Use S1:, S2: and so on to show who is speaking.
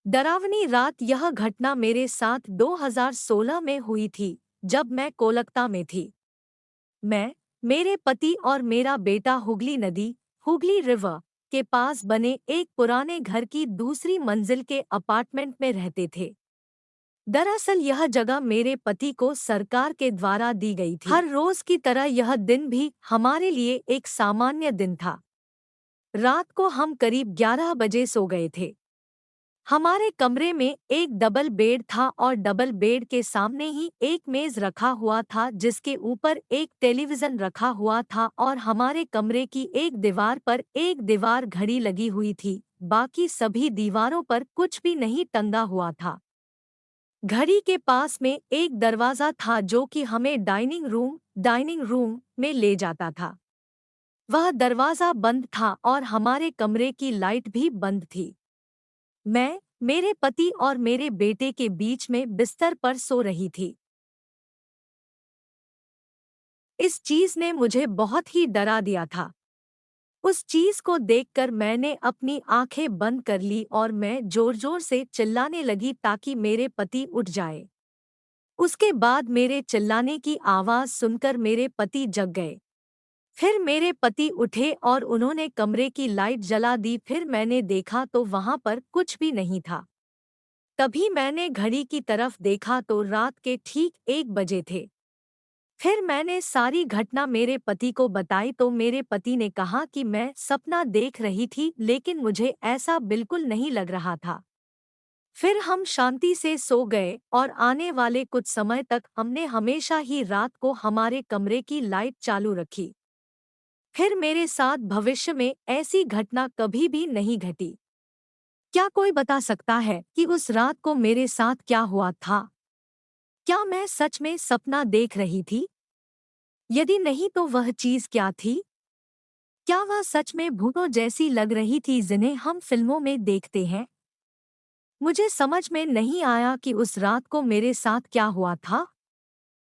S1: डरावनी रात। यह घटना मेरे साथ 2016 में हुई थी, जब मैं कोलकाता में थी। मैं, मेरे पति और मेरा बेटा हुगली नदी, हुगली रिवर के पास बने एक पुराने घर की दूसरी मंजिल के अपार्टमेंट में रहते थे। दरअसल यह जगह मेरे पति को सरकार के द्वारा दी गई थी। हर रोज की तरह यह दिन भी हमारे लिए एक सामान्य दिन था। रात को हम करीब 11 बजे सो गए थे। हमारे कमरे में एक डबल बेड था और डबल बेड के सामने ही एक मेज रखा हुआ था जिसके ऊपर एक टेलीविजन रखा हुआ था और हमारे कमरे की एक दीवार पर एक दीवार घड़ी लगी हुई थी। बाकी सभी दीवारों पर कुछ भी नहीं टंगा हुआ था। घड़ी के पास में एक दरवाजा था जो कि हमें डाइनिंग रूम में ले जाता था। वह दरवाजा बंद था और हमारे कमरे की लाइट भी बंद थी। मैं, मेरे पति और मेरे बेटे के बीच में बिस्तर पर सो रही थी। इस चीज ने मुझे बहुत ही डरा दिया था। उस चीज को देखकर मैंने अपनी आंखें बंद कर ली और मैं जोर जोर से चिल्लाने लगी ताकि मेरे पति उठ जाए। उसके बाद मेरे चिल्लाने की आवाज सुनकर मेरे पति जग गए। फिर मेरे पति उठे और उन्होंने कमरे की लाइट जला दी। फिर मैंने देखा तो वहां पर कुछ भी नहीं था। तभी मैंने घड़ी की तरफ देखा तो रात के ठीक 1 बजे थे। फिर मैंने सारी घटना मेरे पति को बताई तो मेरे पति ने कहा कि मैं सपना देख रही थी, लेकिन मुझे ऐसा बिल्कुल नहीं लग रहा था। फिर हम शांति से सो गए और आने वाले कुछ समय तक हमने हमेशा ही रात को हमारे कमरे की लाइट चालू रखी। फिर मेरे साथ भविष्य में ऐसी घटना कभी भी नहीं घटी। क्या कोई बता सकता है कि उस रात को मेरे साथ क्या हुआ था? क्या मैं सच में सपना देख रही थी? यदि नहीं तो वह चीज क्या थी? क्या वह सच में भूतों जैसी लग रही थी जिन्हें हम फिल्मों में देखते हैं? मुझे समझ में नहीं आया कि उस रात को मेरे साथ क्या हुआ था।